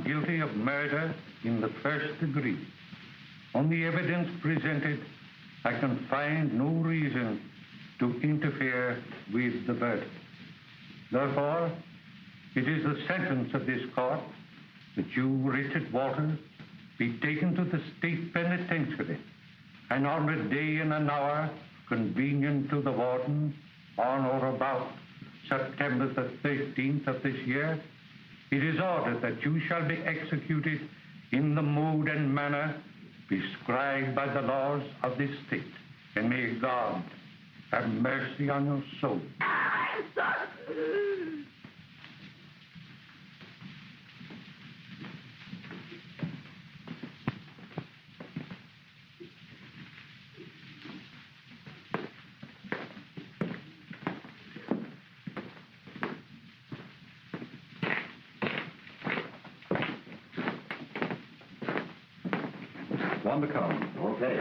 guilty of murder in the first degree. On the evidence presented, I can find no reason to interfere with the verdict. Therefore, it is the sentence of this court that you, Richard Walters, be taken to the state penitentiary, and on a day and an hour convenient to the warden, on or about September the 13th of this year, it is ordered that you shall be executed in the mode and manner prescribed by the laws of this state. And may God have mercy on your soul. On the come. Okay.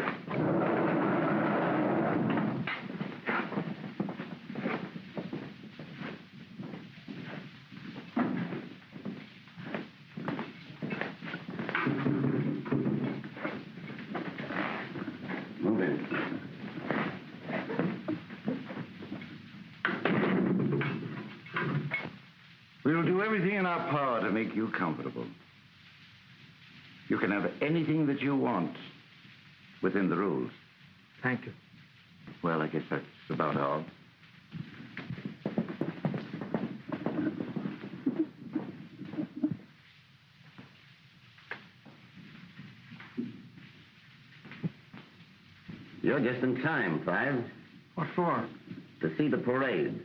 Move in. We'll do everything in our power to make you comfortable. You can have anything that you want within the rules. Thank you. Well, I guess that's about all. You're just in time, Five. What for? To see the parade.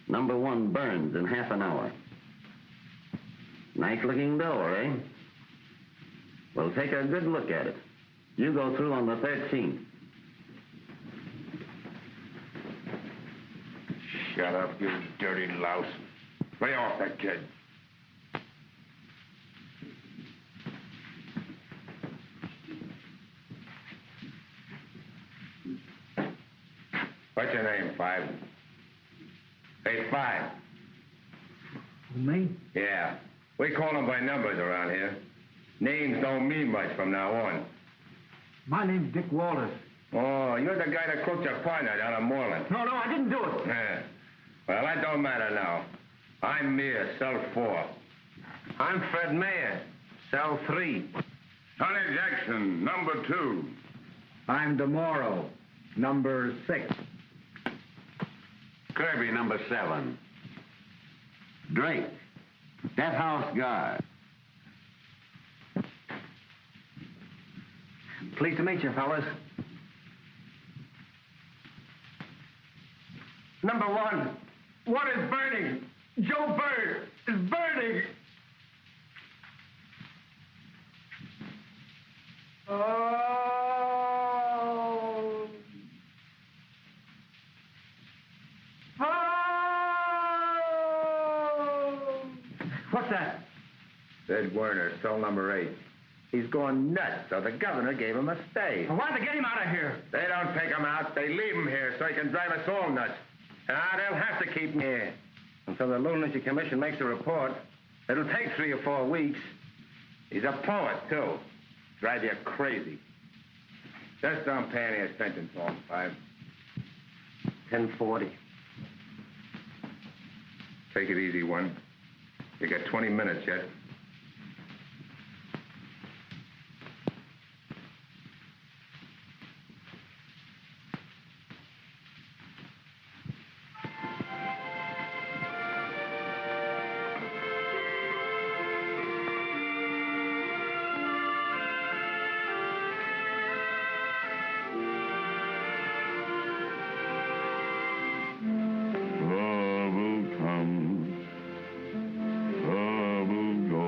Number 1 burns in half an hour. Nice-looking door, eh? Well, take a good look at it. You go through on the 13th. Shut up, you dirty louse. Lay off that kid. What's your name, Five? Hey, Five. Me? Yeah. We call them by numbers around here. Names don't mean much from now on. My name's Dick Walters. Oh, you're the guy that crooked your partner down in Moreland. No, I didn't do it. Yeah. Well, that don't matter now. I'm Meir, cell 4. I'm Fred Mayer, cell 3. Sonny Jackson, number 2. I'm DeMoro, number 6. Kirby, number 7. Drake, death house guard. Pleased to meet you, fellas. Number 1. What is burning? Joe Bird is burning. Oh. Oh. What's that? Ed Werner, cell number 8. He's going nuts, so the governor gave him a stay. Well, why'd they get him out of here? They don't take him out. They leave him here so he can drive us all nuts. They'll have to keep him here until the Lunacy Commission makes a report. It'll take 3 or 4 weeks. He's a poet, too. Drive you crazy. Just don't pay any attention to him, Five. 10:40. Take it easy, one. You got 20 minutes yet. Trouble comes, trouble goes.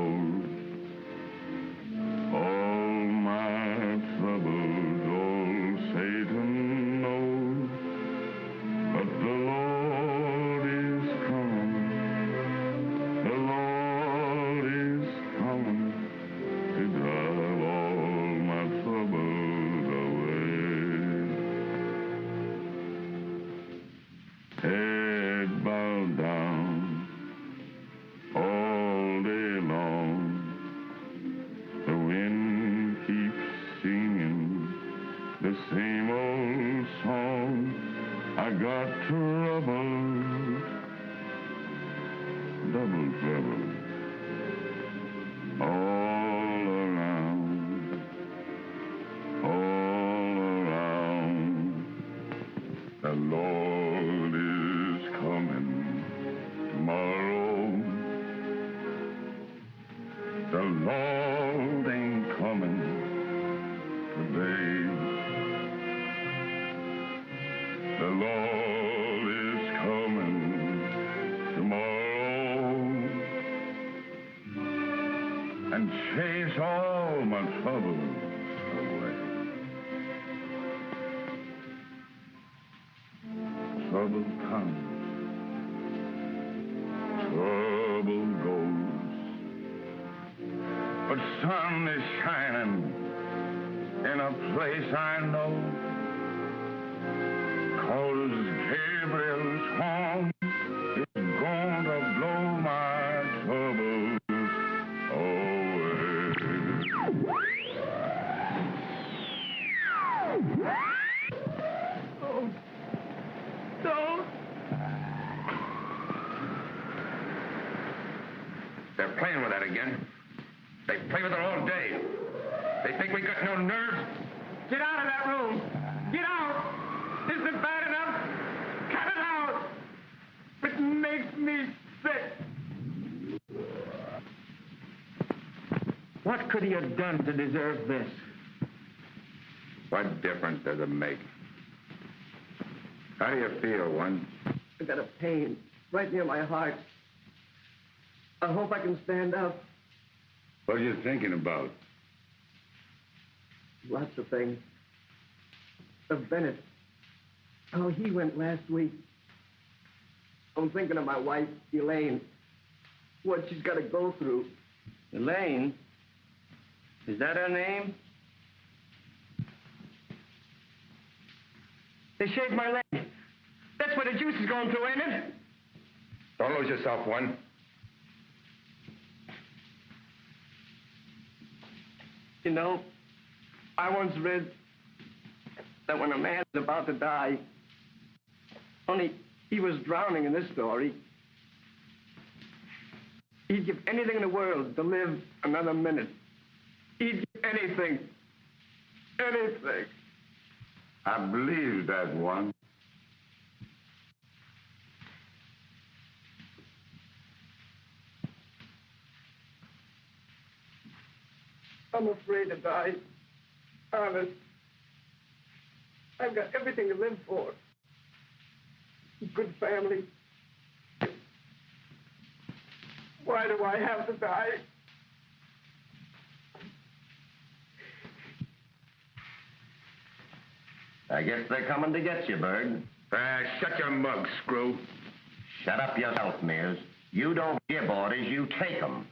The same old song, I got trouble, double trouble, all around, all around. The Lord is coming tomorrow. The Lord ain't coming today. The Lord is coming tomorrow and chase all my troubles away. Trouble comes, trouble goes, but sun is shining in a place I know. 'Cause Gabriel's horn is going to blow my troubles away. Oh, don't. They're playing with that again. They play with it all day. They think we got no nerve. Get out of that room. Get out. Isn't it bad enough? Cut it out. It makes me sick. What could he have done to deserve this? What difference does it make? How do you feel, one? I got a pain right near my heart. I hope I can stand up. What are you thinking about? Lots of things. Of Bennett. How he went last week. I'm thinking of my wife, Elaine. What she's got to go through. Elaine? Is that her name? They shaved my leg. That's where the juice is going through, ain't it? Don't lose yourself, one. You know, I once read that when a man is about to die, only he was drowning in this story, he'd give anything in the world to live another minute. He'd give anything. Anything. I believe that, one. I'm afraid to die. Honest. I've got everything to live for. Good family. Why do I have to die? I guess they're coming to get you, Bird. Shut your mug, Screw. Shut up yourself, Mears. You don't give orders, you take them.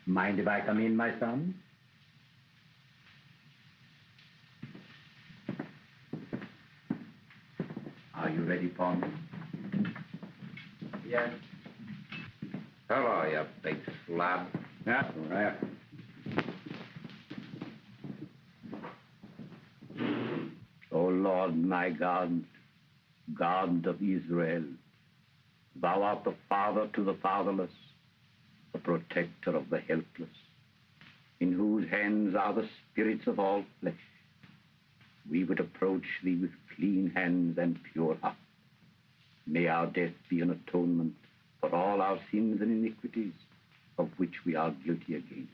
Mind if I come in, my son? Are you ready for me? Yes. Hello, you big slob. Yeah, all right. O Lord, my God, God of Israel, thou art the father to the fatherless, the protector of the helpless, in whose hands are the spirits of all flesh. We would approach thee with clean hands and pure heart. May our death be an atonement for all our sins and iniquities of which we are guilty against thee.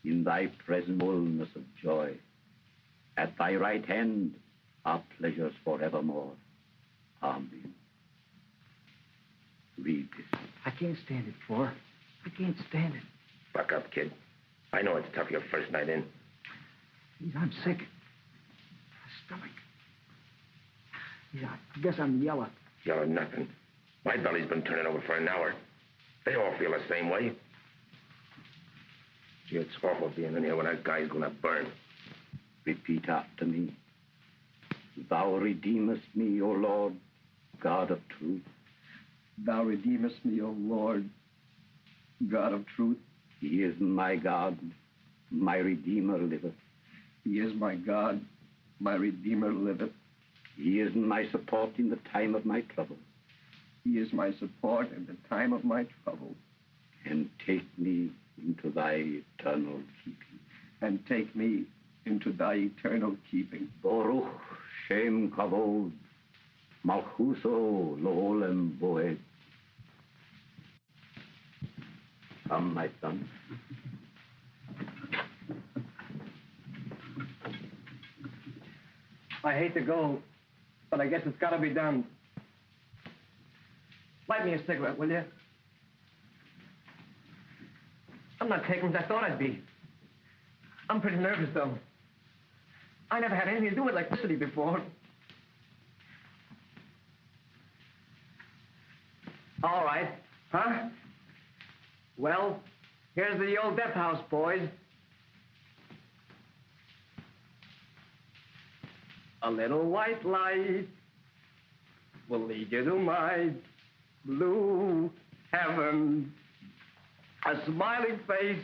In thy present fullness of joy, at thy right hand are pleasures forevermore. Amen. Read this. I can't stand it, Flora. I can't stand it. Buck up, kid. I know it's tough your first night in. Please, I'm sick. My stomach. Yeah, I guess I'm yellow. Yellow nothing. My belly's been turning over for an hour. They all feel the same way. Gee, it's awful being in here when that guy's gonna burn. Repeat after me. Thou redeemest me, O Lord, God of truth. Thou redeemest me, O Lord, God of truth. He is my God, my Redeemer liveth. He is my God, my Redeemer liveth. He is my support in the time of my trouble. He is my support in the time of my trouble. And take me into thy eternal keeping. And take me into thy eternal keeping. Baruch Shem Kavod, Malchuso Loholem Boed. Come, my son. I hate to go, but I guess it's got to be done. Light me a cigarette, will you? I'm not taking as I thought I'd be. I'm pretty nervous, though. I never had anything to do with electricity before. All right. Huh? Well, here's the old death house, boys. A little white light will lead you to my blue heaven. A smiling face,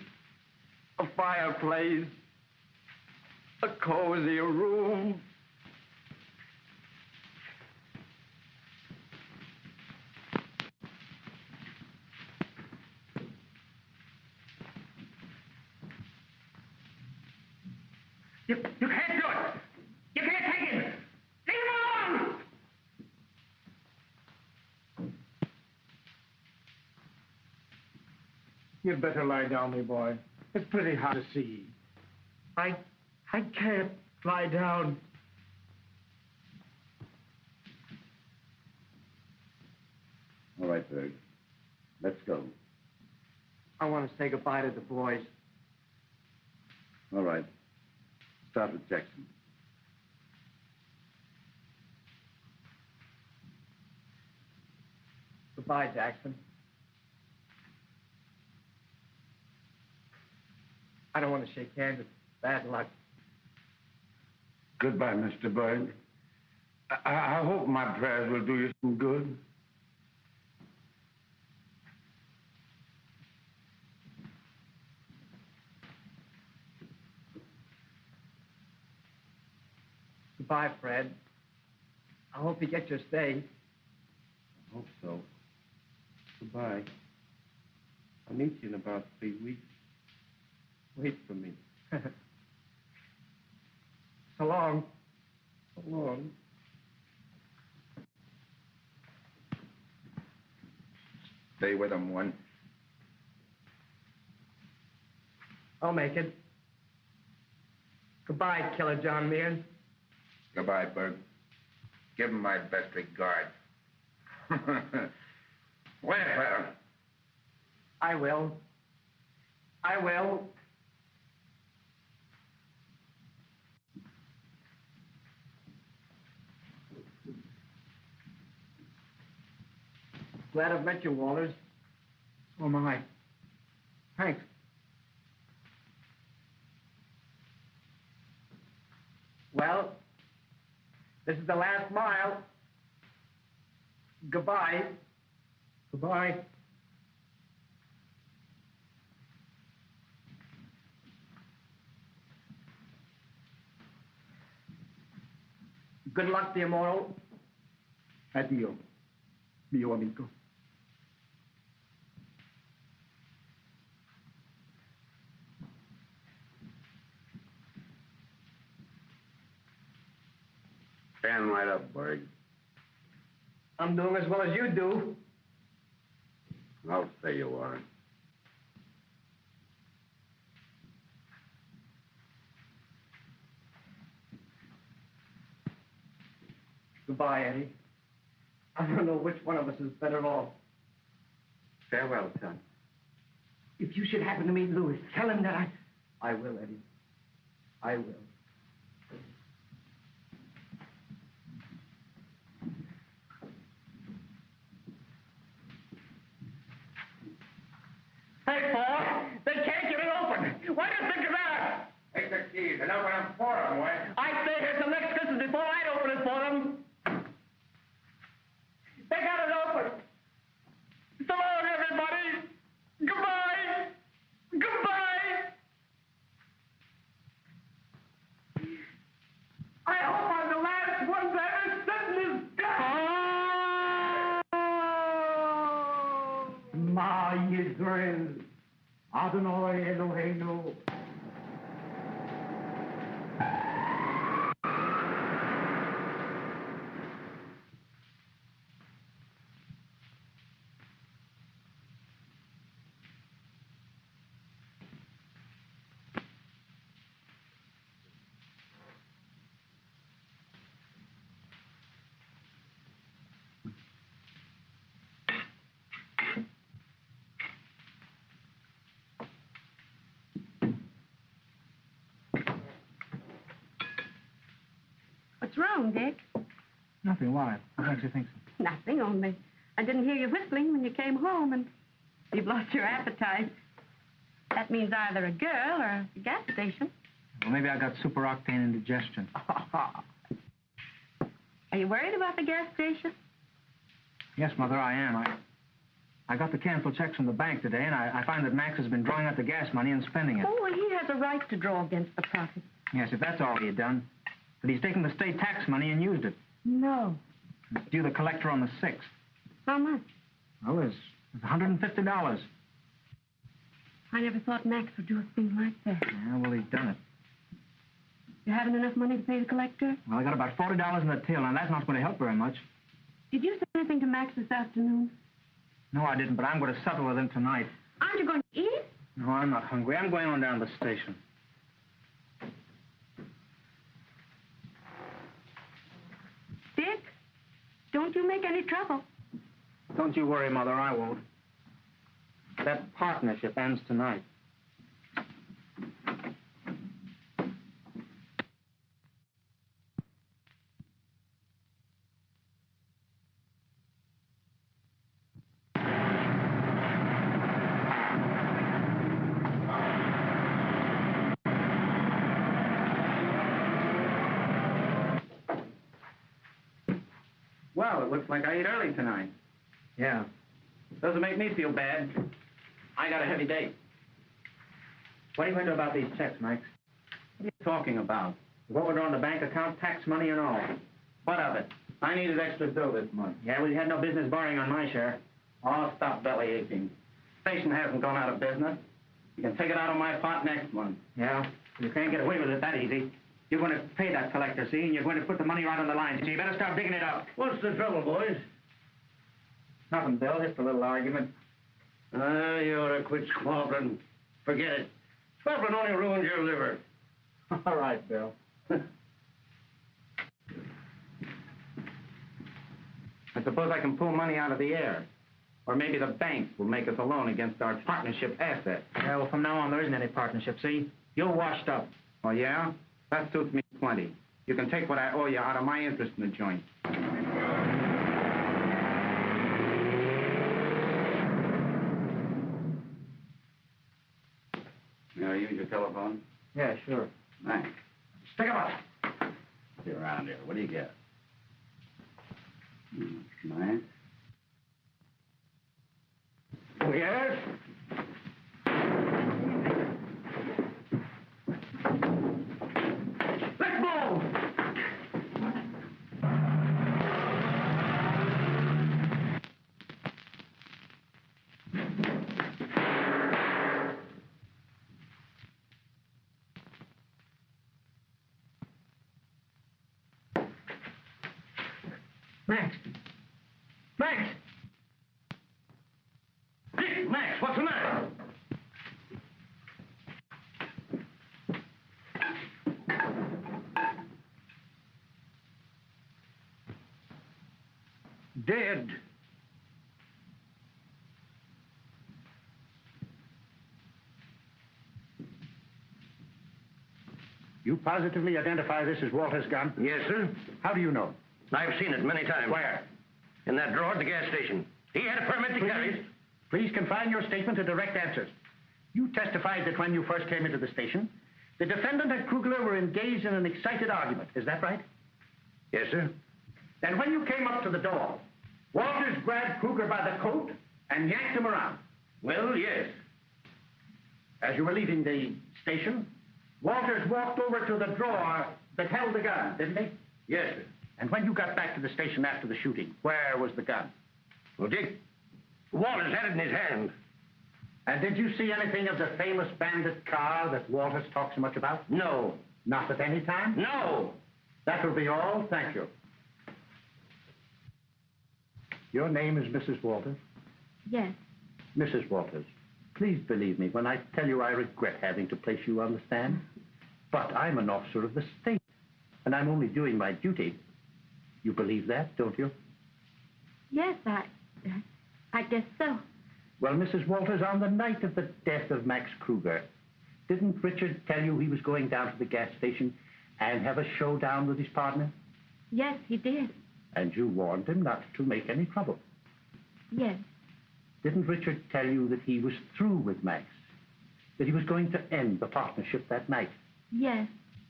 a fireplace, a cozy room. You can't do it! You can't take him! Leave him alone! You'd better lie down, my boy. It's pretty hard to see. I can't lie down. All right, Berg. Let's go. I want to say goodbye to the boys. All right. Start with Jackson. Goodbye, Jackson. I don't want to shake hands. It's bad luck. Goodbye, Mr. Bird. I hope my prayers will do you some good. Goodbye, Fred. I hope you get your stay. I hope so. Goodbye. I'll meet you in about 3 weeks. Wait for me. So long. So long. Stay with him, one. I'll make it. Goodbye, Killer John Mears. Goodbye, Berg. Give him my best regards. Wait, fella. I will. I will. Glad I've met you, Walters. So am I. Thanks. Well, this is the last mile. Goodbye. Goodbye. Good luck, dear Morrow. Addio, mio amico. Stand right up, Berg. I'm doing as well as you do. I'll say you are. Goodbye, Eddie. I don't know which one of us is better off. Farewell, son. If you should happen to meet Louis, tell him that I will, Eddie. I will. Hey, Paul, they can't get it open. Why do you think of that? Take the keys and open them for them, Wes. Israel, Adonai Eloheinu. What's wrong, Dick? Nothing. Why? What makes you think so? Nothing, only I didn't hear you whistling when you came home, and you've lost your appetite. That means either a girl or a gas station. Well, maybe I got super octane indigestion. Are you worried about the gas station? Yes, Mother, I am. I got the canceled checks from the bank today, and I find that Max has been drawing out the gas money and spending it. Oh, well, he has a right to draw against the profit. Yes, if that's all he had done. But he's taken the state tax money and used it. No. It's due the collector on the 6th. How much? Well, there's $150. I never thought Max would do a thing like that. Yeah, well, he's done it. You haven't enough money to pay the collector? Well, I got about $40 in the till, and that's not going to help very much. Did you say anything to Max this afternoon? No, I didn't, but I'm going to settle with him tonight. Aren't you going to eat? No, I'm not hungry. I'm going on down to the station. Dick, don't you make any trouble. Don't you worry, Mother, I won't. That partnership ends tonight. Well, it looks like I ate early tonight. Yeah. Doesn't make me feel bad. I got a heavy day. What are you going to do about these checks, Max? What are you talking about? What we're drawing the bank account, tax money and all. What of it? I needed extra dough this month. Yeah, we had no business borrowing on my share. Oh, stop belly aching. Station hasn't gone out of business. You can take it out of my pot next month. Yeah? You can't get away with it that easy. You're going to pay that collector, see, and you're going to put the money right on the line. So you better start digging it up. What's the trouble, boys? Nothing, Bill. Just a little argument. You ought to quit squabbling. Forget it. Squabbling only ruins your liver. All right, Bill. I suppose I can pull money out of the air. Or maybe the bank will make us a loan against our partnership asset. Yeah, well, from now on, there isn't any partnership, see? You're washed up. Oh, yeah? That suits me plenty. You can take what I owe you out of my interest in the joint. May I use your telephone? Yeah, sure. Thanks. Stick 'em up! See around here. What do you get? Nice. Yes? Let's move! Max! Max! Dick, Max, what's the matter? Dead. You positively identify this as Walter's gun? Yes, sir. How do you know? I've seen it many times. Where? In that drawer at the gas station. He had a permit to carry it. Please confine your statement to direct answers. You testified that when you first came into the station, the defendant and Kugler were engaged in an excited argument. Is that right? Yes, sir. Then when you came up to the door, Walters grabbed Kruger by the coat and yanked him around. Well, yes. As you were leaving the station, Walters walked over to the drawer that held the gun, didn't he? Yes, sir. And when you got back to the station after the shooting, where was the gun? Well, Dick, Walters had it in his hand. And did you see anything of the famous bandit car that Walters talks so much about? No. Not at any time? No. That will be all. Thank you. Your name is Mrs. Walters? Yes. Mrs. Walters, please believe me when I tell you I regret having to place you on the stand. But I'm an officer of the state, and I'm only doing my duty. You believe that, don't you? Yes, I guess so. Well, Mrs. Walters, on the night of the death of Max Kruger, didn't Richard tell you he was going down to the gas station and have a showdown with his partner? Yes, he did. And you warned him not to make any trouble. Yes. Didn't Richard tell you that he was through with Max? That he was going to end the partnership that night? Yes.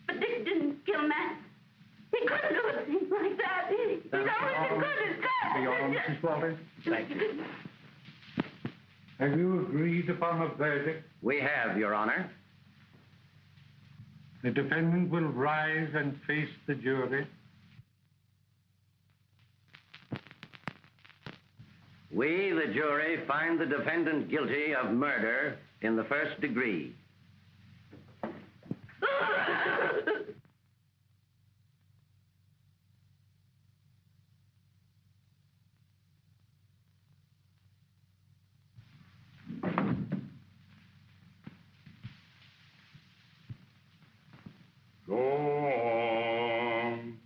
But Dick didn't kill Max. He couldn't do a thing like that. He's always been good as Be all, God. Mrs. Walters. Thank you. Have you agreed upon a verdict? We have, Your Honor. The defendant will rise and face the jury. We, the jury, find the defendant guilty of murder in the first degree. Go on,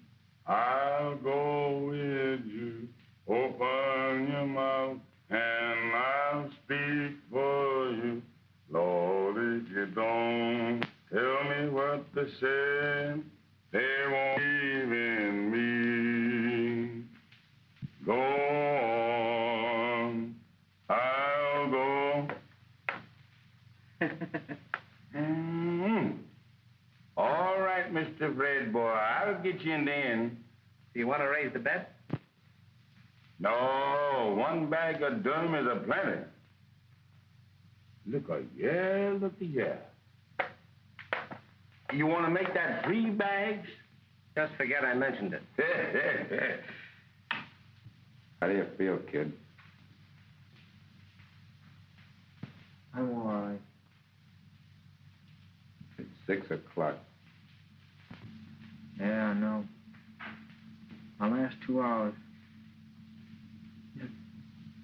I'll go with you. Open your mouth and I'll speak for you. Lord, if you don't tell me what they said, they won't believe in me. Go on, I'll go. All right, Mr. Fred boy, I'll get you in the end. Do you want to raise the bet? No, one bag of Durham is a plenty. Look a yeah, look a yeah. You want to make that 3 bags? Just forget I mentioned it. How do you feel, kid? I'm all right. It's 6 o'clock. Yeah, I know. My last 2 hours.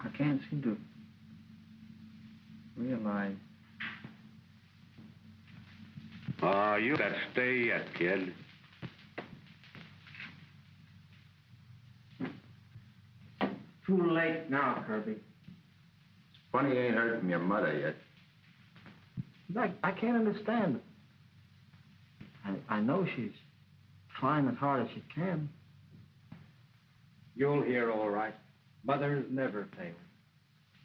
I can't seem to realize. Oh, you got stay yet, kid. Too late now, Kirby. Funny you ain't heard from your mother yet. I can't understand. I know she's trying as hard as she can. You'll hear all right. Mothers never fail.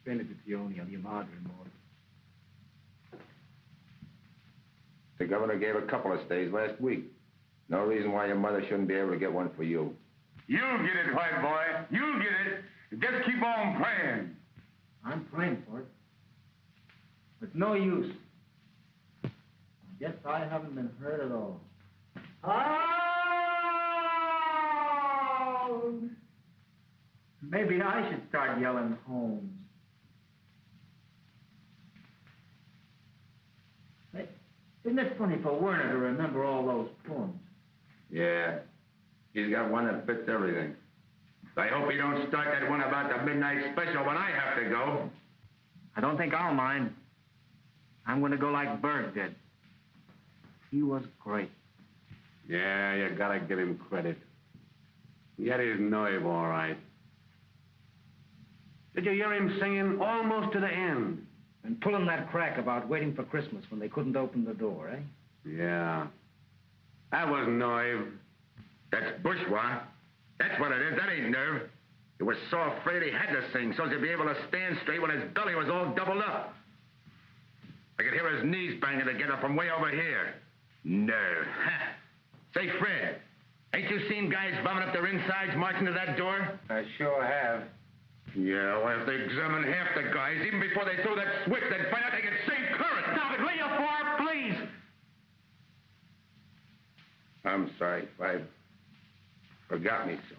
Benedizione di madre morta. The governor gave a couple of stays last week. No reason why your mother shouldn't be able to get one for you. You'll get it, white boy. You'll get it. Just keep on praying. I'm praying for it. But no use. I guess I haven't been hurt at all. Oh! Maybe I should start yelling Holmes. Hey, isn't it funny for Werner to remember all those poems? Yeah, he's got one that fits everything. I hope he don't start that one about the midnight special when I have to go. I don't think I'll mind. I'm going to go like Berg did. He was great. Yeah, you gotta give him credit. He had his nerve, all right. Did you hear him singing almost to the end? And pulling that crack about waiting for Christmas when they couldn't open the door, eh? Yeah. That was nerve. That's bourgeois. That's what it is. That ain't nerve. He was so afraid he had to sing so as to be able to stand straight when his belly was all doubled up. I could hear his knees banging together from way over here. Nerve. Ha. Say, Fred, ain't you seen guys bumming up their insides marching to that door? I sure have. Yeah, well, if they examine half the guys, even before they throw that switch, they'd find out they get save current. Stop it, will you, for, please? I'm sorry, I forgot me so.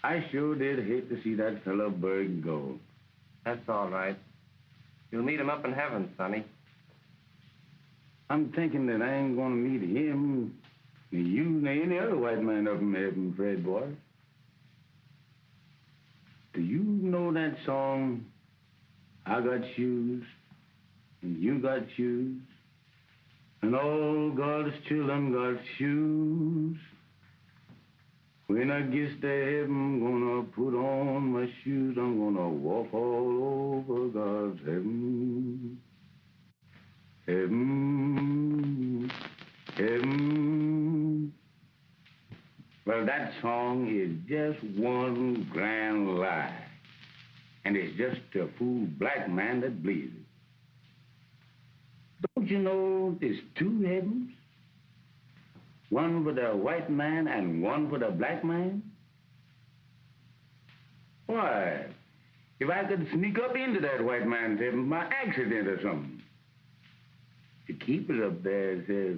I sure did hate to see that fellow Berg go. That's all right. You'll meet him up in heaven, Sonny. I'm thinking that I ain't gonna meet him, nor you, nor any other white man up in heaven, Fred boy. Do you know that song, I got shoes, and you got shoes, and all God's children got shoes? When I get to heaven, I'm gonna put on my shoes. I'm gonna walk all over God's heaven. Heaven, heaven. Well, that song is just one grand lie. And it's just a fool black man that believes it. Don't you know there's two heavens? One for the white man and one for the black man? Why, if I could sneak up into that white man's heaven by accident or something, the keeper up there says,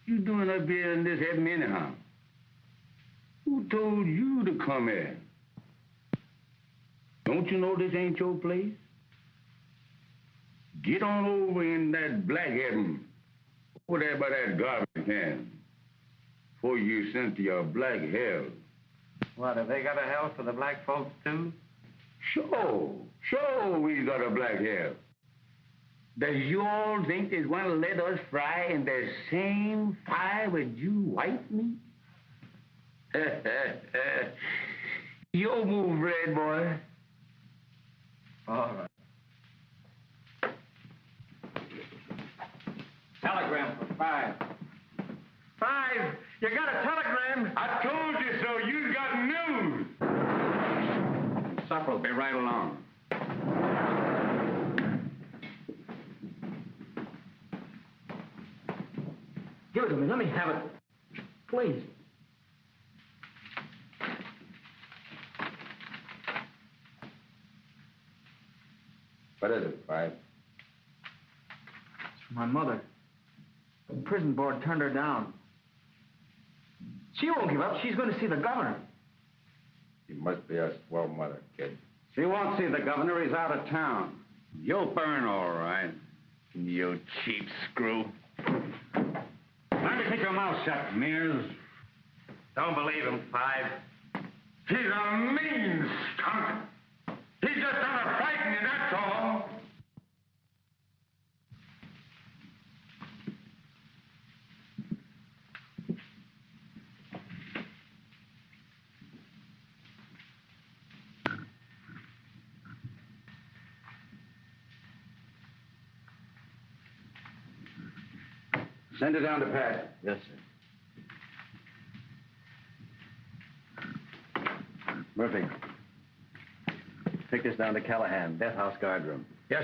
you doing up here in this heaven anyhow? Who told you to come here? Don't you know this ain't your place? Get on over in that black heaven, over there by that garbage can, before you sent to your black hell. What, have they got a hell for the black folks, too? Sure we got a black hell. Does you all think they's going to let us fry in the same fire with you white meat? Your move, Red boy. All right. Telegram for 5. 5? You got a telegram? I told you so. You got news. Supper'll be right along. Give it to me. Let me have it. Please. What is it, 5? It's for my mother. The prison board turned her down. She won't give up. She's going to see the governor. She must be a swell mother, kid. She won't see the governor. He's out of town. You'll burn all right, you cheap screw. Let me keep your mouth shut, Mears. Don't believe him, 5. He's a mean skunk. He's just out to frighten you, that's all. Send it down to Pat. Yes, sir. Murphy, take this down to Callahan, death house guard room. Yes,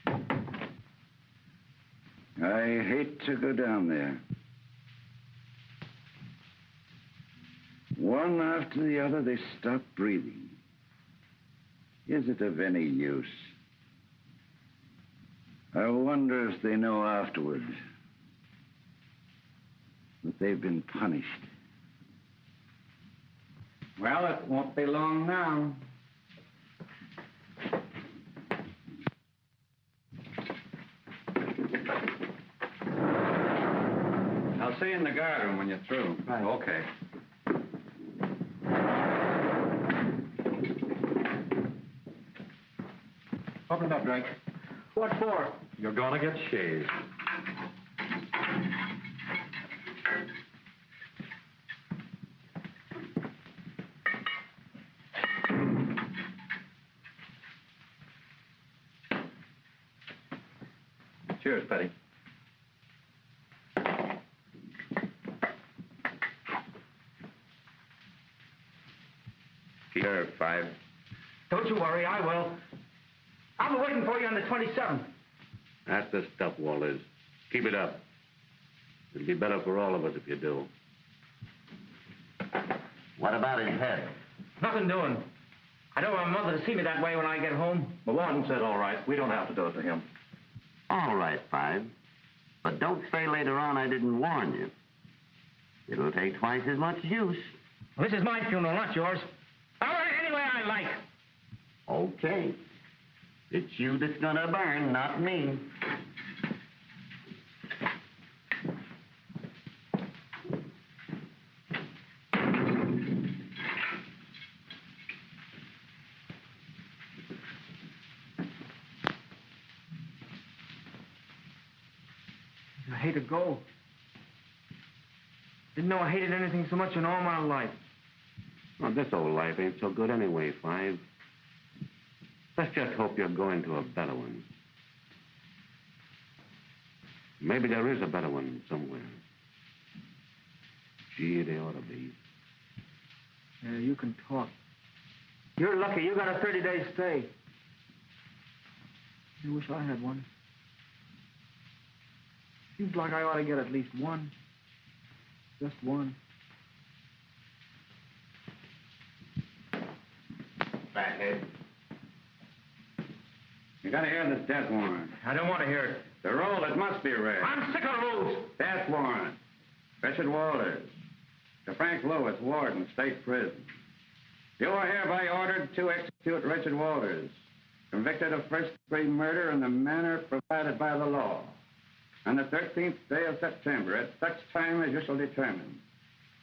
sir. I hate to go down there. One after the other, they stop breathing. Is it of any use? I wonder if they know afterward that they've been punished. Well, it won't be long now. I'll see you in the guard room when you're through. Right. Okay. Open it up, Drake. What for? You're gonna get shaved. Cheers, Petty. Keep her, 5. Don't you worry, I will. I'll be waiting for you on the 27th. That's the stuff, Walters. Keep it up. It'll be better for all of us if you do. What about his head? Nothing doing. I don't want Mother to see me that way when I get home. The warden said all right. We don't have to do it to him. All right, 5. But don't say later on I didn't warn you. It'll take twice as much use. Well, this is my funeral, not yours. I'll run it any way I like. Okay. It's you that's gonna burn, not me. I hate to go. Didn't know I hated anything so much in all my life. Well, this old life ain't so good anyway, Five. Let's just hope you're going to a better one. Maybe there is a better one somewhere. Gee, they ought to be. Yeah, you can talk. You're lucky. You got a 30-day stay. I wish I had one. Seems like I ought to get at least one. Just one. Fathead. You gotta hear this death warrant. I don't want to hear it. The roll that must be read. I'm sick of rules. Death warrant. Richard Walters. To Frank Lewis, Warden, State Prison. You are hereby ordered to execute Richard Walters, convicted of first-degree murder in the manner provided by the law, on the 13th day of September, at such time as you shall determine,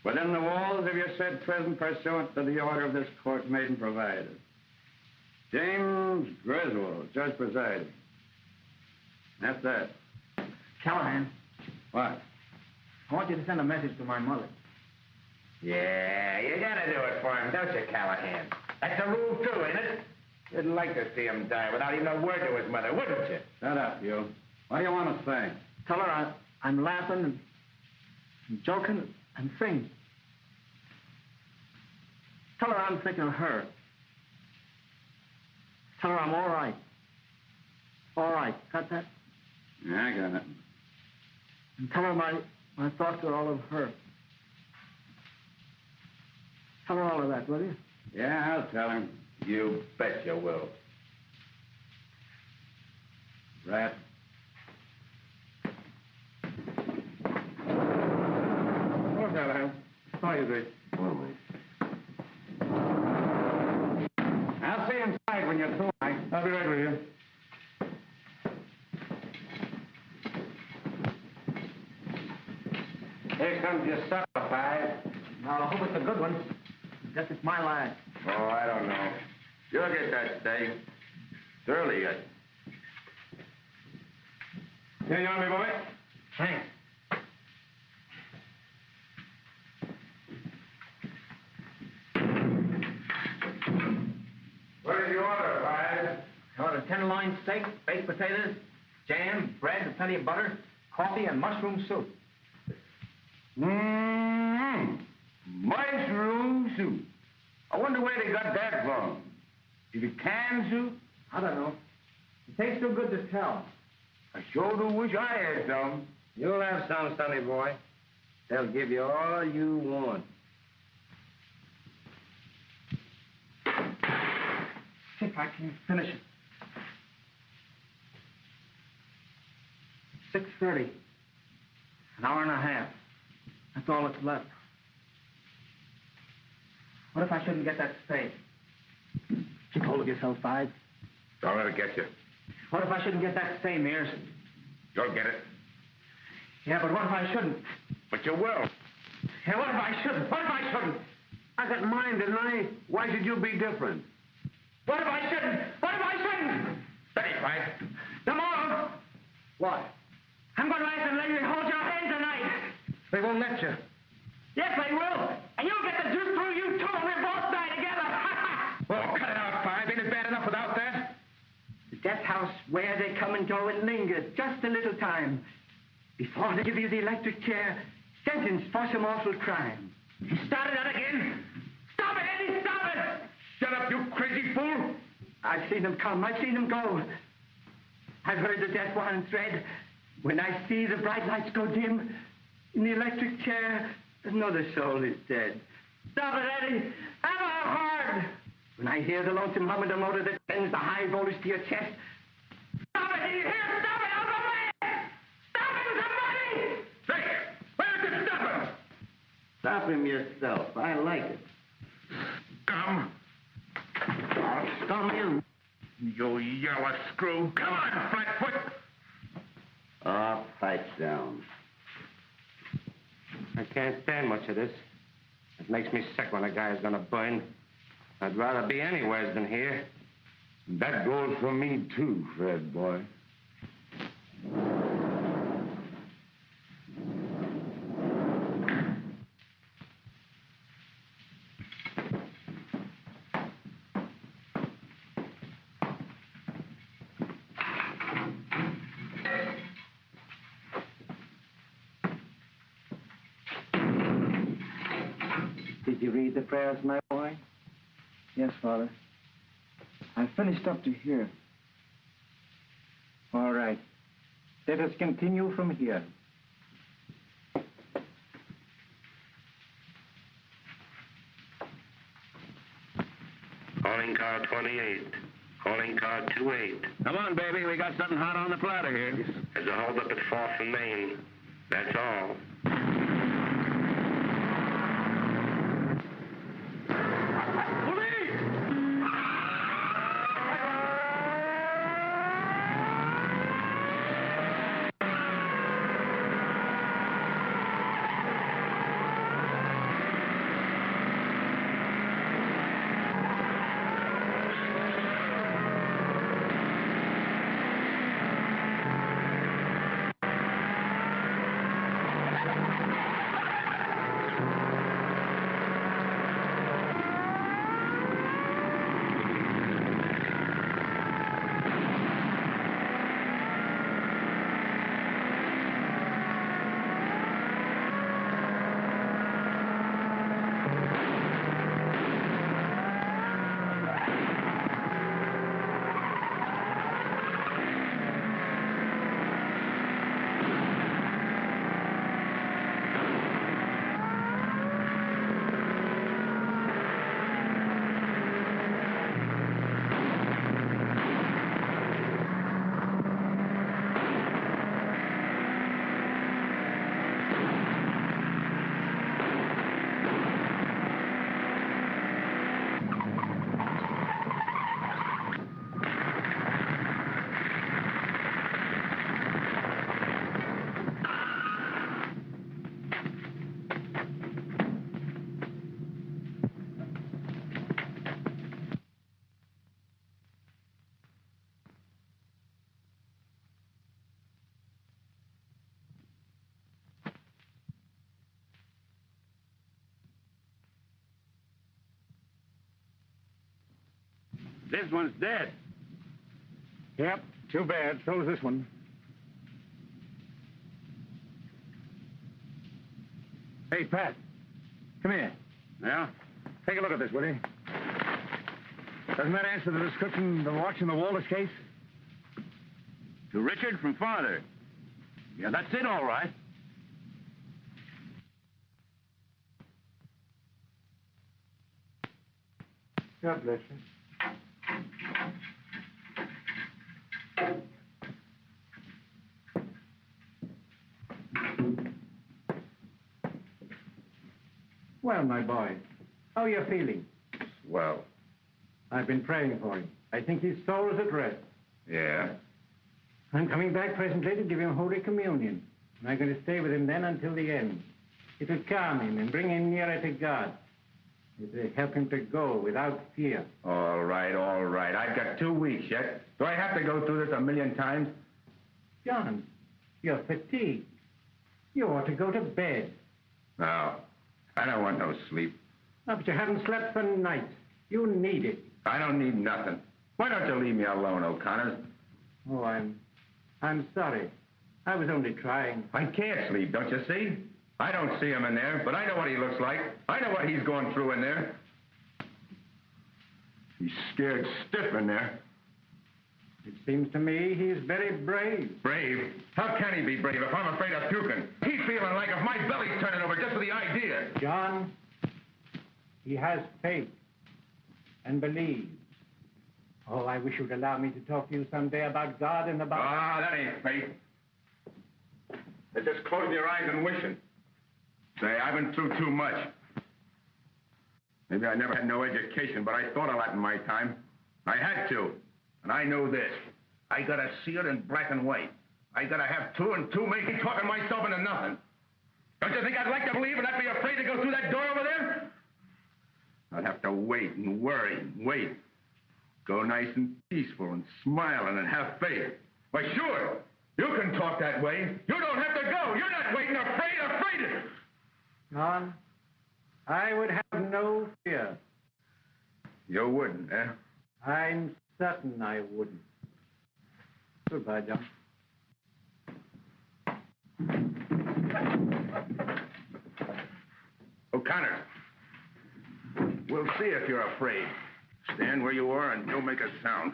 within the walls of your said prison pursuant to the order of this court made and provided. James Griswold, judge presiding. That's that. Callahan, What? I want you to send a message to my mother. Yeah, you gotta do it for him, don't you, Callahan? That's a rule, too, ain't it? You'd like to see him die without even a word to his mother, wouldn't you? Shut up, you. What do you want to say? Tell her I'm laughing and joking and singing. Tell her I'm thinking of her. Tell her I'm all right. All right. Got that? Yeah, I got it. And tell her my thoughts are all of her. Tell her all of that, will you? Yeah, I'll tell him. You bet you will. Rat. Hello, Callahan. How are you, Grace? I'll see you inside when you're through, Mike. I'll be right with you. Here comes your supper, Five. Now, I hope it's a good one. Guess it's my line. Oh, I don't know. You'll get that steak. It's early yet. Here you are, me boy. Thanks. What did you order, Five? I ordered tenderloin steak, baked potatoes, jam, bread, and plenty of butter, coffee, and mushroom soup. Mushroom soup. I wonder where they got that from. Is it canned soup? I don't know. It tastes too good to tell. I sure do wish I had some. You'll have some, sonny boy. They'll give you all you want. Think I can finish it. 6:30. An hour and a half. That's all that's left. What if I shouldn't get that steak? Keep hold of yourself, Five. Don't let it get you. What if I shouldn't get that steak, Mears? You'll get it. Yeah, but what if I shouldn't? But you will. Yeah, what if I shouldn't? What if I shouldn't? I got mine, didn't I? Why should you be different? What if I shouldn't? What if I shouldn't? Steady, Five. Tomorrow. What? I'm going to ask them to let you hold your hand tonight. They won't let you. Yes, they will. And you'll get the juice through you, too, and we'll both die together. Oh, cut it out, Five. Ain't it bad enough without that? The death house where they come and go and linger just a little time before they give you the electric chair, sentenced for some awful crime. You started that again? Stop it, Eddie, stop it! Shut up, you crazy fool. I've seen them come, I've seen them go. I've heard the death warrant read. When I see the bright lights go dim in the electric chair, another soul is dead. Stop it, Eddie! Have a heart! When I hear the lonesome hum of the motor that sends the high voltage to your chest, stop it! Did you hear? Stop it! I'm a man! Stop him, somebody! Say, where did you stop him? Stop him yourself. I like it. Come. I'll stop you. You yellow screw. Come on, Flatfoot. Pipe down. I can't stand much of this. It makes me sick when a guy is gonna burn. I'd rather be anywhere than here. That goes for me, too, Fred, boy. Did you read the prayers, my boy? Yes, Father. I finished up to here. All right. Let us continue from here. Calling car 28. Calling car 28. Come on, baby. We got something hot on the platter here. There's a holdup at 4th and Main. That's all. This one's dead. Yep, too bad. So's this one. Hey, Pat. Come here. Yeah? Take a look at this, will you? Doesn't that answer the description of the watch in the Walters case? To Richard from father. Yeah, that's it, all right. God bless you. Well, my boy, how are you feeling? Well, I've been praying for him. I think his soul is at rest. yeah. I'm coming back presently to give him Holy Communion. And I'm going to stay with him then until the end. It will calm him and bring him nearer to God. It will help him to go without fear. All right, all right. I've got 2 weeks yet. Do I have to go through this a million times? John, you're fatigued. You ought to go to bed. No, I don't want no sleep. Oh, but you haven't slept for nights. You need it. I don't need nothing. Why don't you leave me alone, O'Connor? Oh, I'm sorry. I was only trying. I can't sleep, don't you see? I don't see him in there, but I know what he looks like. I know what he's going through in there. He's scared stiff in there. It seems to me he's very brave. Brave? How can he be brave if I'm afraid of puking? He's feeling like if my belly's turning over just for the idea. John, he has faith and believes. Oh, I wish you'd allow me to talk to you someday about God and about... Ah, that ain't faith. It's just closing your eyes and wishing. Say, I've been through too much. Maybe I never had no education, but I thought a lot in my time. I had to. And I know this. I gotta see it in black and white. I gotta have two and two make me talking myself into nothing. Don't you think I'd like to believe and not be afraid to go through that door over there? I'd have to wait and worry and wait. Go nice and peaceful and smiling and have faith. Why, sure, you can talk that way. You don't have to go. You're not waiting afraid. John, I would have no fear. You wouldn't, eh? I'm certain I wouldn't. Goodbye, John. O'Connor, we'll see if you're afraid. Stand where you are and don't make a sound.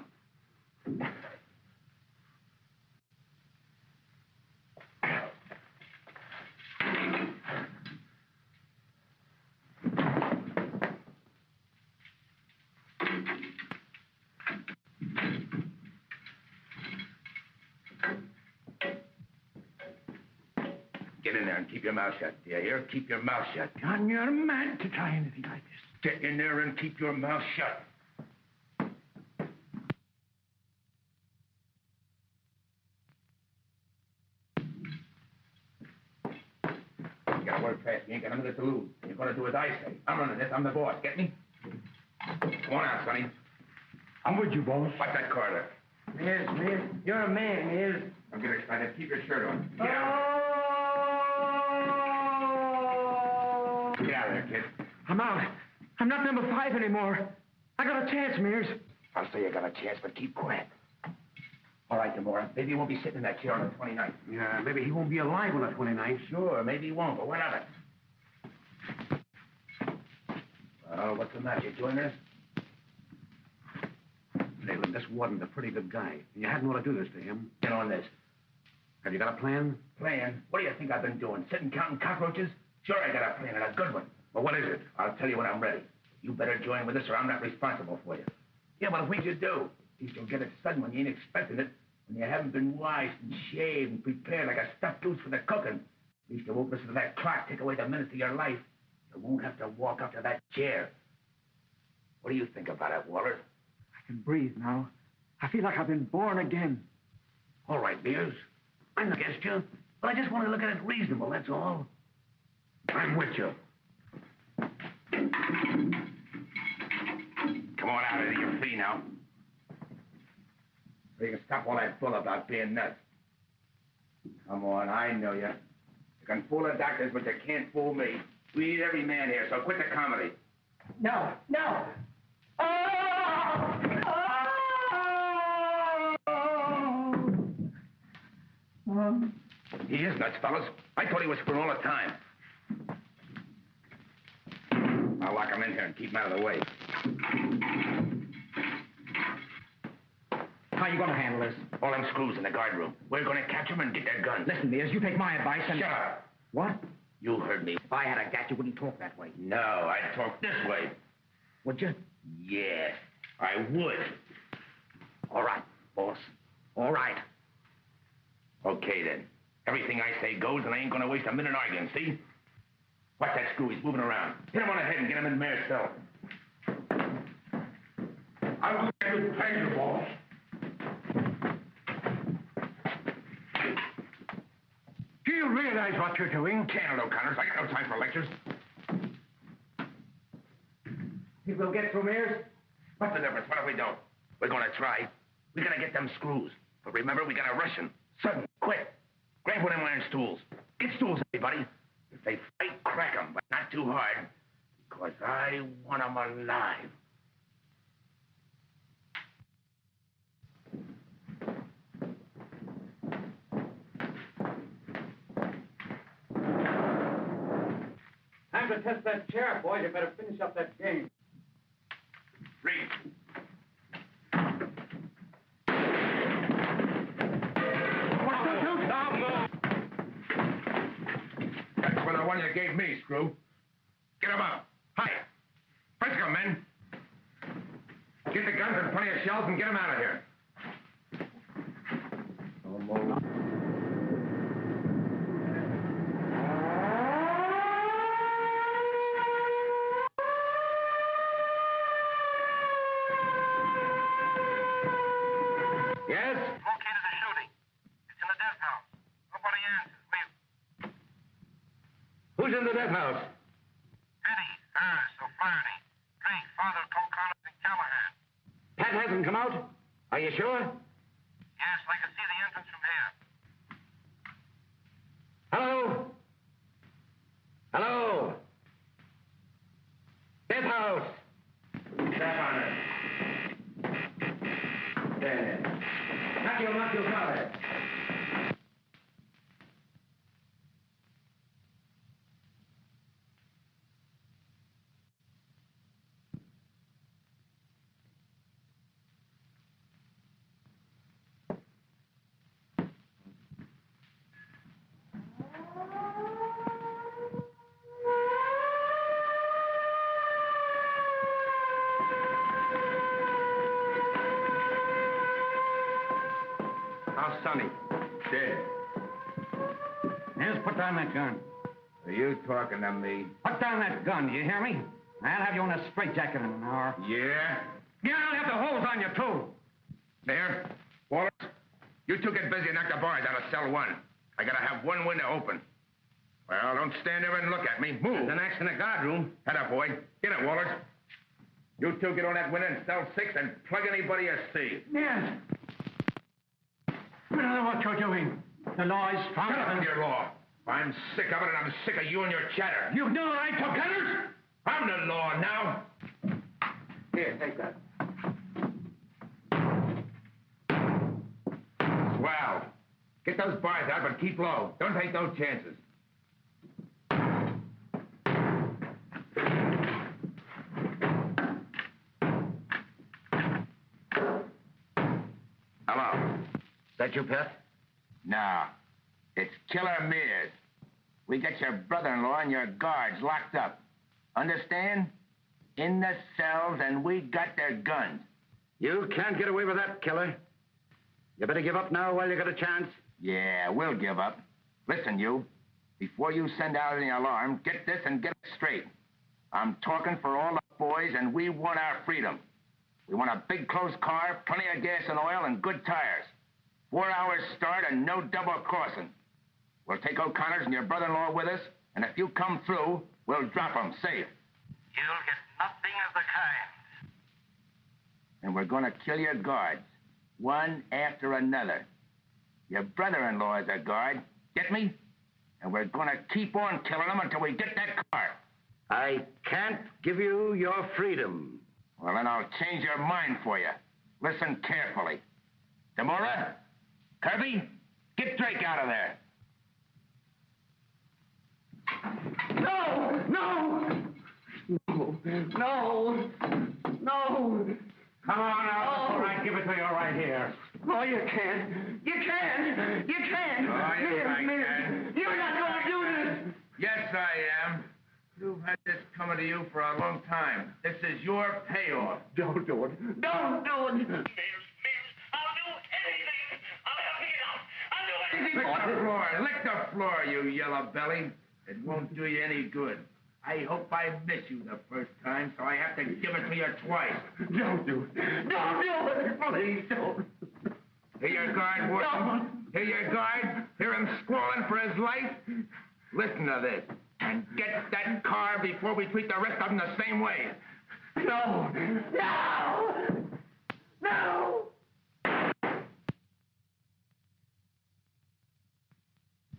Get in there and keep your mouth shut. Do you hear? Keep your mouth shut. John, you're mad to try anything like this. Get in there and keep your mouth shut. You gotta work fast. You ain't got a minute to lose. You're gonna do as I say. I'm running this. I'm the boss. Get me? Come on out, Sonny. I'm with you, boss. Watch that corridor. Yes, you're a man, yes. Don't get excited. Keep your shirt on. Get out. Get out of there, kid. I'm out. I'm not number 5 anymore. I got a chance, Mears. I'll say you got a chance, but keep quiet. All right, Demora. Maybe he won't be sitting in that chair on the 29th. Yeah, maybe he won't be alive on the 29th. Sure, maybe he won't, but what of it? Well, what's the matter? You join us? Leland, this warden's a pretty good guy. You hadn't ought to do this to him. Get on this. Have you got a plan? Plan? What do you think I've been doing? Sitting counting cockroaches? Sure, I got a plan, and a good one. Well, what is it? I'll tell you when I'm ready. You better join with us, or I'm not responsible for you. Yeah, but if we should do, at least you'll get it sudden when you ain't expecting it, when you haven't been washed and shaved and prepared like a stuffed goose for the cooking. At least you won't listen to that clock take away the minutes of your life. You won't have to walk up to that chair. What do you think about it, Waller? I can breathe now. I feel like I've been born again. All right, Mears. I'm against you, but I just want to look at it reasonable, that's all. I'm with you. Come on out of your fee now. So you can stop all that bull about being nuts. Come on, I know you. You can fool the doctors, but you can't fool me. We need every man here, so quit the comedy. No. He is nuts, fellas. I thought he was screwing all the time. I'll lock him in here and keep him out of the way. How you gonna handle this? All them screws in the guard room. We're gonna catch them and get their guns. Listen, Mears, you take my advice and... Shut up. What? You heard me. If I had a gat, you wouldn't talk that way. No, I'd talk this way. Would you? Yes, I would. All right, boss. All right. Okay, then. Everything I say goes, and I ain't gonna waste a minute arguing, see? Watch that screw. He's moving around. Hit him on the head and get him in the mayor's cell. I will get you pleasure, boss. Do you realize what you're doing? Can it, O'Connors. I got no time for lectures. Think we'll get through, Mears? What's the difference? What if we don't? We're gonna try. We gotta get them screws. But remember, we gotta rush them. Sudden, quick. Grab one of them iron stools. Get stools, everybody. If they fight, crack them, but not too hard. Because I want them alive. Time to test that chair, boys. You better finish up that game. Read. That's for the one you gave me, Screw. Get him up. Hi. Frisco, men. Get the guns and plenty of shells and get him out of here. Who's in the death house? Eddie, Harris, O'Flaherty, Drake, Father, Colconnor, and Callahan. Pat hasn't come out? Are you sure? Yes, I can see the entrance from here. Hello? Hello? Death house. Step on it. There. Knock your father. How's Sonny? Dead. Yes, put down that gun. Are you talking to me? Put down that gun, do you hear me? I'll have you in a straitjacket in an hour. Yeah? Yeah, I'll have the holes on you, too. There. Wallace, you two get busy and knock the bars out of cell 1. I gotta have one window open. Well, don't stand there and look at me. Move. There's an axe in the guard room. Head up, boy. Get it, Wallace. You two get on that window in cell 6 and plug anybody you see. Yes. I don't know what you're doing. The law is stronger Shut up than with your law. I'm sick of it, and I'm sick of you and your chatter. You know I took letters. I'm the law now. Here, take that. Swell. Get those bars out, but keep low. Don't take no chances. Hello. Is that you, Pat? No. It's Killer Mears. We got your brother-in-law and your guards locked up. Understand? In the cells, and we got their guns. You can't get away with that, killer. You better give up now while you got a chance. Yeah, we'll give up. Listen, you. Before you send out any alarm, get this and get it straight. I'm talking for all the boys, and we want our freedom. We want a big closed car, plenty of gas and oil, and good tires. 4 hours start and no double crossing. We'll take O'Connor's and your brother-in-law with us, and if you come through, we'll drop them safe. You'll get nothing of the kind. And we're going to kill your guards, one after another. Your brother-in-law is a guard, get me? And we're going to keep on killing them until we get that car. I can't give you your freedom. Well, then I'll change your mind for you. Listen carefully. Demora, Kirby, get Drake out of there. No! No! No! No! No! Come on out before I give it to you right here. Oh, you can't. You can't. You can't. Oh, yes, I can. You're not going to do this. Yes, I am. You've had this coming to you for a long time. This is your payoff. Don't do it. Don't do it. Miss, I'll do anything. I'll help you get out. I'll do anything Lick for the you. floor. Lick the floor, you yellow belly. It won't do you any good. I hope I miss you the first time, so I have to give it to you twice. Don't do it. Don't do it. Please don't. Hear your guard, Wharton? Hear your guard? Hear him squalling for his life? Listen to this. And get that car before we treat the rest of them the same way. No. No. No.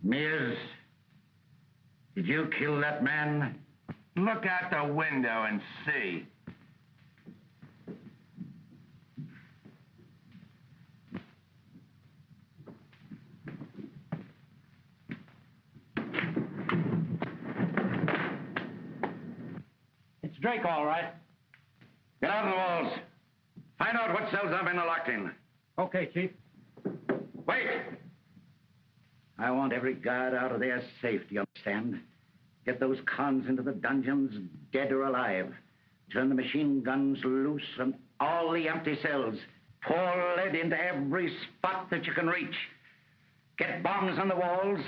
Mears, did you kill that man? Look out the window and see. It's Drake, all right. Get out on the walls. Find out what cells I've been locked in. Okay, Chief. Wait! I want every guard out of there safe, do you understand? Get those cons into the dungeons, dead or alive. Turn the machine guns loose from all the empty cells. Pour lead into every spot that you can reach. Get bombs on the walls,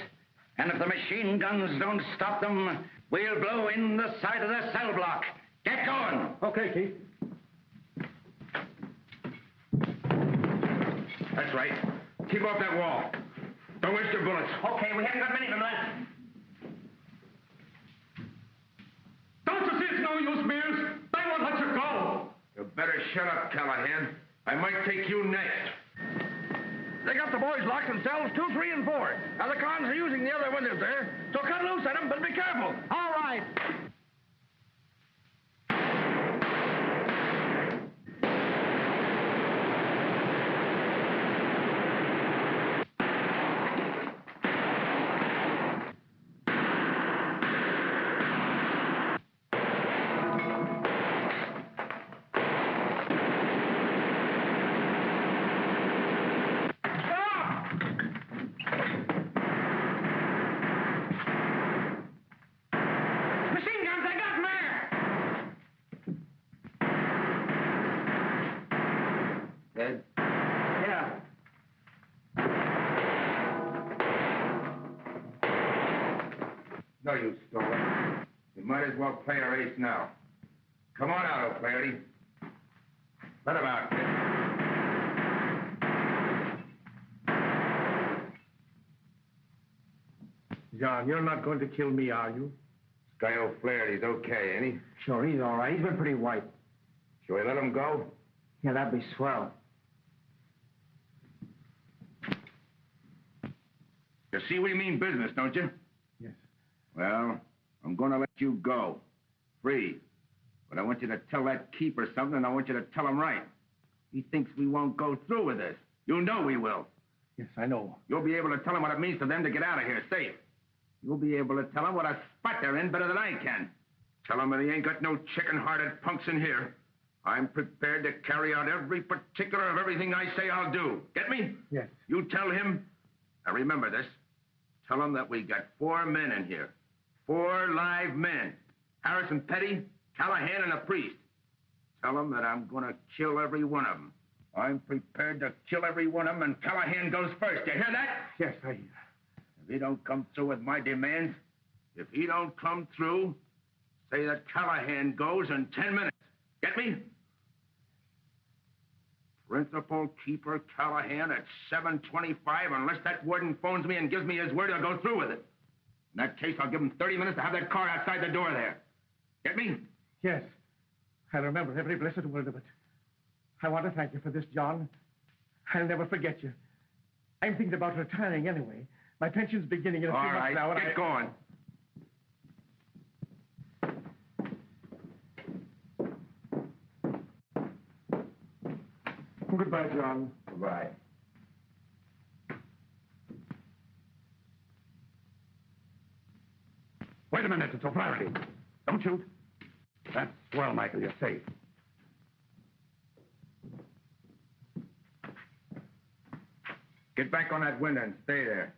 and if the machine guns don't stop them, we'll blow in the side of the cell block. Get going! Okay, Chief. That's right. Keep off that wall. Don't waste your bullets. Okay, we haven't got many of them left. no use, Mears. They won't let you go. You better shut up, Callahan. I might take you next. They got the boys locked in cells 2, 3, and 4. Now, the cons are using the other windows there, so cut loose at them, but be careful. All right. Machine guns, I got 'em there. Dead? Yeah. No use, Stoller. You might as well play a race now. Come on out, O'Flaherty. Let him out, kid. John, you're not going to kill me, are you? This guy O'Flaherty's okay, ain't he? Sure, he's all right. He's been pretty white. Shall we let him go? Yeah, that'd be swell. You see we mean business, don't you? Yes. Well, I'm gonna let you go. Free. But I want you to tell that keeper something, and I want you to tell him right. He thinks we won't go through with this. You know we will. Yes, I know. You'll be able to tell him what it means to them to get out of here safe. You'll be able to tell him what a spot they're in better than I can. Tell him that he ain't got no chicken-hearted punks in here. I'm prepared to carry out every particular of everything I say I'll do. Get me? Yes. You tell him. Now remember this. Tell him that we got 4 men in here. 4 live men. Harrison Petty, Callahan, and a priest. Tell him that I'm gonna kill every one of them. I'm prepared to kill every one of them, and Callahan goes first. You hear that? Yes, I... If he don't come through with my demands, if he don't come through, say that Callahan goes in 10 minutes. Get me? Principal Keeper Callahan at 7:25, unless that warden phones me and gives me his word, I'll go through with it. In that case, I'll give him 30 minutes to have that car outside the door there. Get me? Yes. I remember every blessed word of it. I want to thank you for this, John. I'll never forget you. I'm thinking about retiring anyway. My pension's beginning in a few All months right, now. get going. Goodbye, John. Goodbye. Wait a minute, it's O'Flaherty. Don't shoot. That's well, Michael, you're safe. Get back on that window and stay there.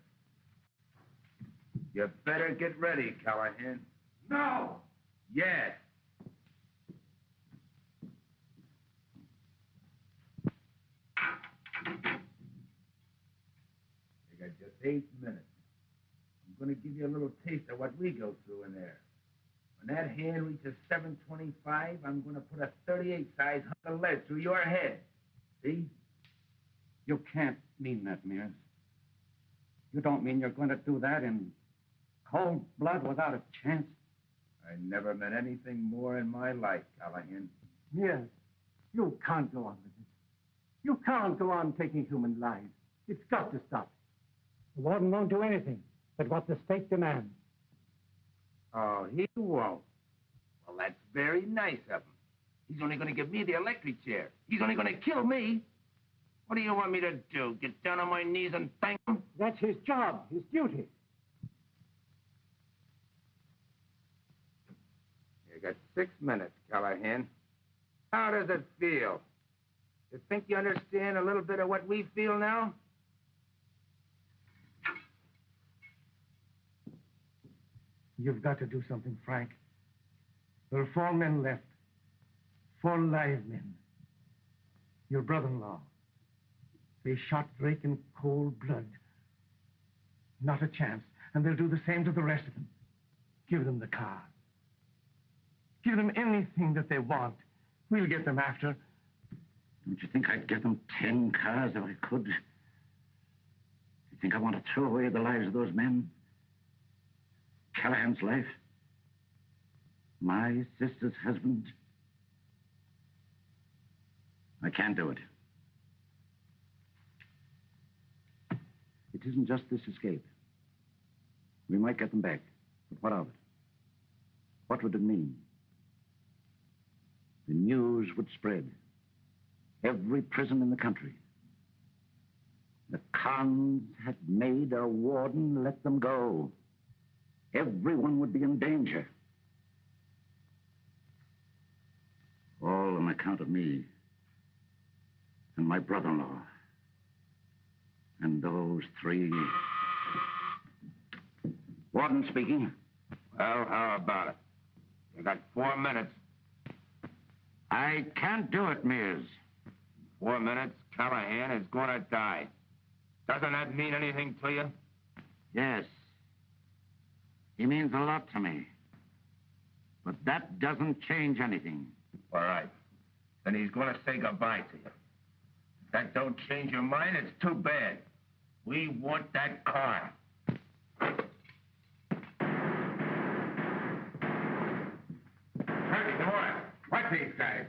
You better get ready, Callahan. No! Yes. You got just 8 minutes. I'm going to give you a little taste of what we go through in there. When that hand reaches 7:25, I'm going to put a 38 size hunk of lead through your head. See? You can't mean that, Mears. You don't mean you're going to do that in cold blood without a chance? I never meant anything more in my life, Callahan. Yes. You can't go on with this. You can't go on taking human lives. It's got to stop. The warden won't do anything but what the state demands. Oh, he won't. Well, that's very nice of him. He's only going to give me the electric chair. He's only going to kill me. What do you want me to do? Get down on my knees and thank him? That's his job, his duty. You got 6 minutes, Callahan. How does it feel? You think you understand a little bit of what we feel now? You've got to do something, Frank. There are 4 men left. 4 live men. Your brother-in-law. They shot Drake in cold blood. Not a chance. And they'll do the same to the rest of them. Give them the car. Give them anything that they want. We'll get them after. Don't you think I'd give them 10 cars if I could? You think I want to throw away the lives of those men? Callahan's life? My sister's husband? I can't do it. It isn't just this escape. We might get them back, but what of it? What would it mean? The news would spread. Every prison in the country. The Khans had made a warden let them go. Everyone would be in danger. All on account of me and my brother-in-law. And those three... Warden speaking. Well, how about it? You got 4 minutes. I can't do it, Mears. 4 minutes, Callahan is going to die. Doesn't that mean anything to you? Yes. He means a lot to me. But that doesn't change anything. All right. Then he's going to say goodbye to you. If that don't change your mind, it's too bad. We want that car. Hurry, come on. Watch these guys.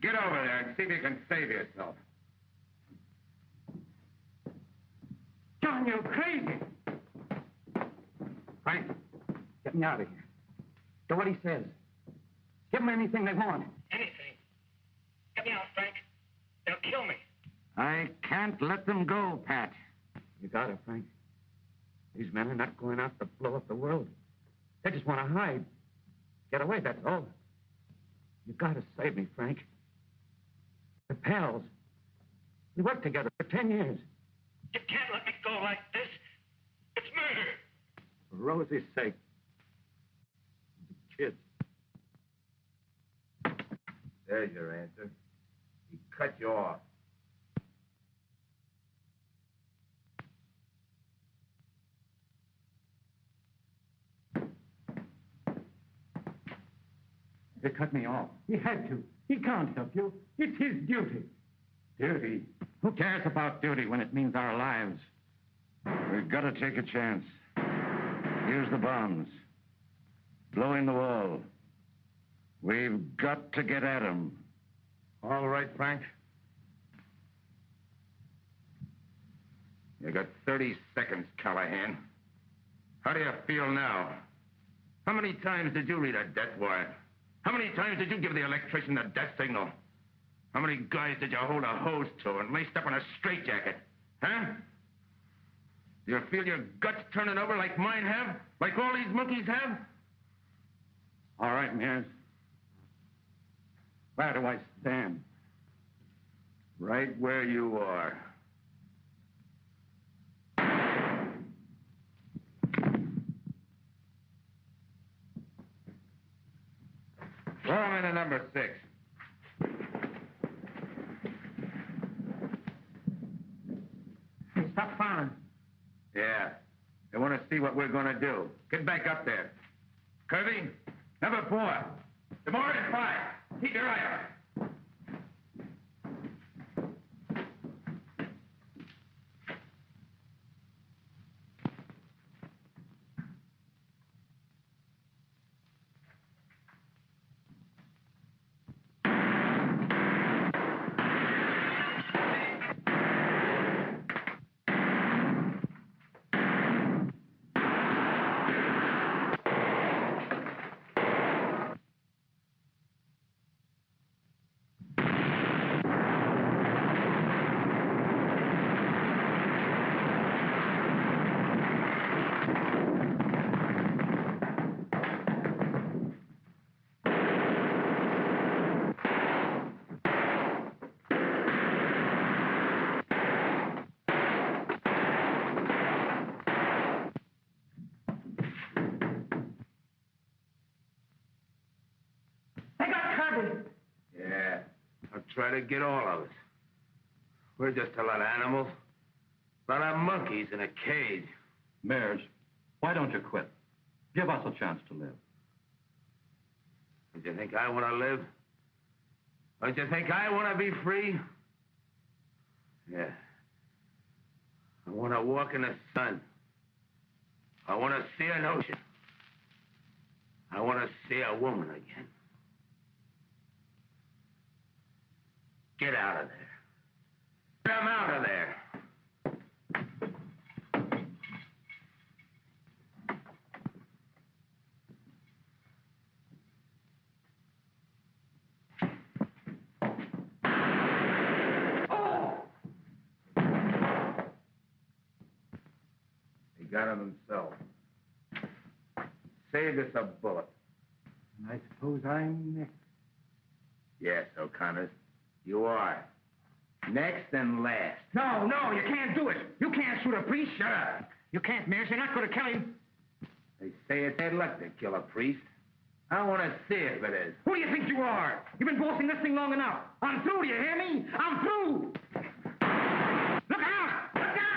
Get over there and see if you can save yourself. John, you're crazy. Frank, get me out of here. Do what he says. Give them anything they want. Anything. Get me out, Frank. They'll kill me. I can't let them go, Pat. You got it, Frank. These men are not going out to blow up the world. They just want to hide. Get away, that's all. You got to save me, Frank. We're pals. We worked together for 10 years. You can't let me go like this. It's murder. For Rosie's sake. The kid. There's your answer. He cut you off. They cut me off. He had to. He can't help you. It's his duty. Duty? Who cares about duty when it means our lives? We've got to take a chance. Use the bombs. Blow in the wall. We've got to get at him. All right, Frank. You got 30 seconds, Callahan. How do you feel now? How many times did you read a death warrant? How many times did you give the electrician the death signal? How many guys did you hold a hose to and laced up in a straitjacket? Huh? Do you feel your guts turning over like mine have? Like all these monkeys have? All right, Mears. Where do I stand? Right where you are. Throw him into number 6. Hey, stop firing. Yeah. They want to see what we're going to do. Get back up there. Kirby, number 4. The more than 5. Keep your eye on it. Yeah, I'll try to get all of us. We're just a lot of animals. A lot of monkeys in a cage. Mears, why don't you quit? Give us a chance to live. Don't you think I want to live? Don't you think I want to be free? Yeah. I want to walk in the sun. I want to see an ocean. I want to see a woman again. Get out of there. Get him out of there. He got him himself. Saved us a bullet. And I suppose I'm next. Yes, O'Connor. You are. Next and last. No, you can't do it. You can't shoot a priest. Shut up. You can't, Mears. You're not going to kill him. They say it's bad luck to kill a priest. I want to see if it is. Who do you think you are? You've been bossing this thing long enough. I'm through, do you hear me? I'm through. Look out! Look out!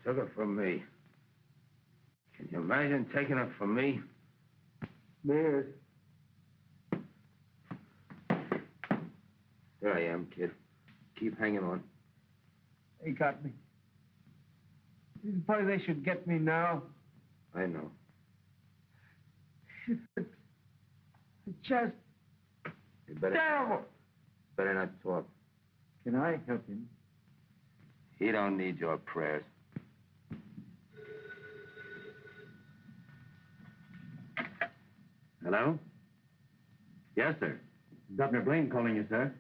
Took it from me. Can you imagine taking it from me? Mears. There I am, kid. Keep hanging on. They got me. Why they should get me now? I know. It's just You better, terrible. better not talk. Can I help him? He don't need your prayers. Hello? Yes, sir. Governor Blaine calling you, sir.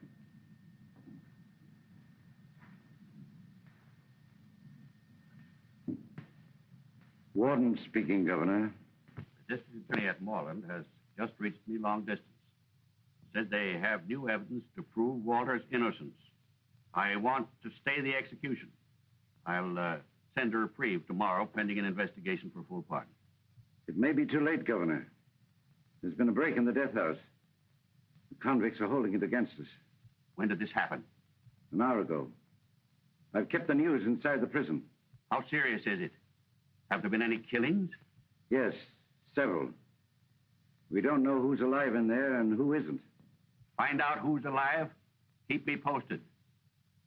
Warden speaking, Governor. The district attorney at Moreland has just reached me long distance. Says they have new evidence to prove Walter's innocence. I want to stay the execution. I'll send a reprieve tomorrow, pending an investigation for full pardon. It may be too late, Governor. There's been a break in the death house. The convicts are holding it against us. When did this happen? An hour ago. I've kept the news inside the prison. How serious is it? Have there been any killings? Yes, several. We don't know who's alive in there and who isn't. Find out who's alive. Keep me posted.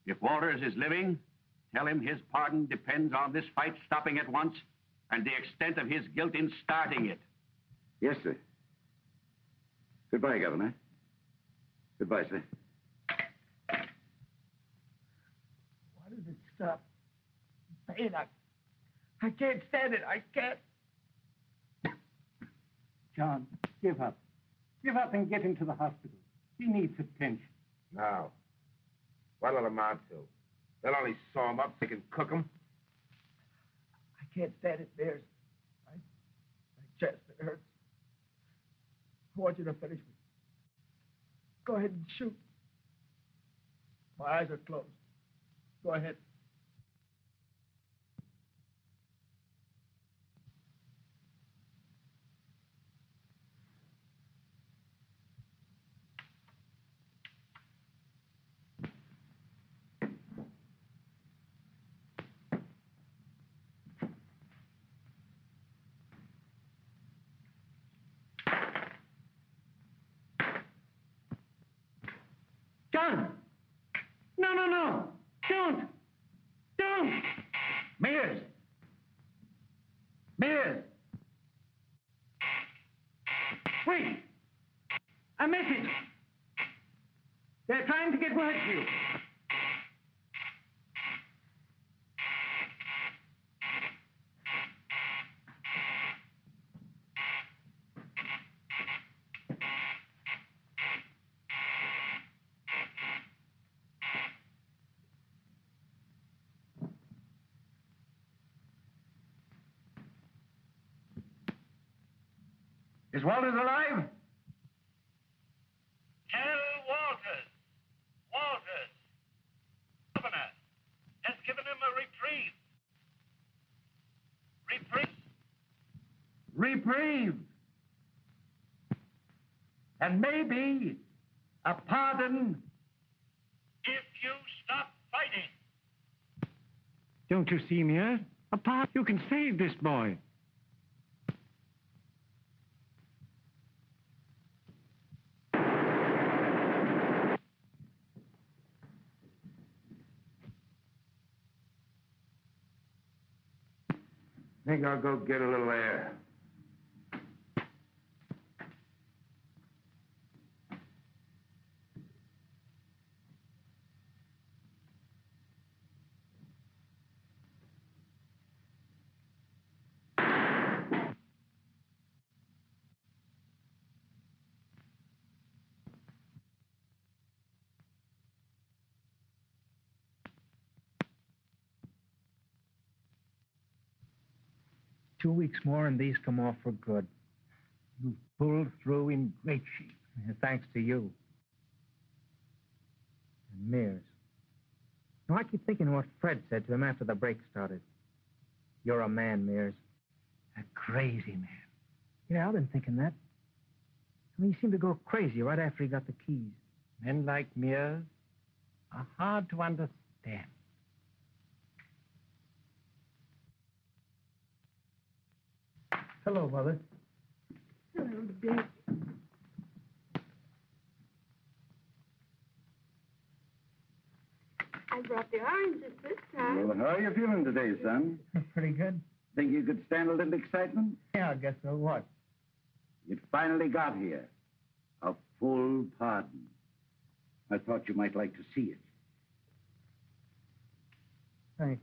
If Walters is living, tell him his pardon depends on this fight stopping at once and the extent of his guilt in starting it. Yes, sir. Goodbye, Governor. Goodbye, sir. Why does it stop? Pain, I can't stand it. I can't. John, give up. Give up and get him to the hospital. He needs attention. Now, what'll it amount to? They'll only sew him up so they can cook him. I can't stand it, Mears. My chest, it hurts. I want you to finish me. Go ahead and shoot. My eyes are closed. Go ahead. John! No. Don't! Don't! Mears! Mears! Wait! A message! They're trying to get word to you. Is Walters alive? Tell Walters. Walters. Governor has given him a reprieve. Reprieve. And maybe a pardon. If you stop fighting. Don't you see, Mears? Apart, you can save this boy. think I'll go get a little air. 2 weeks more and these come off for good. You've pulled through in great shape. Thanks to you. And Mears. Now, I keep thinking what Fred said to him after the break started. You're a man, Mears. A crazy man. Yeah, I've been thinking that. I mean, he seemed to go crazy right after he got the keys. Men like Mears are hard to understand. Hello, Mother. Hello, Dick. I brought the oranges this time. Well, how are you feeling today, son? Pretty good. Think you could stand a little excitement? Yeah, I guess so. What? It finally got here. A full pardon. I thought you might like to see it. Thanks.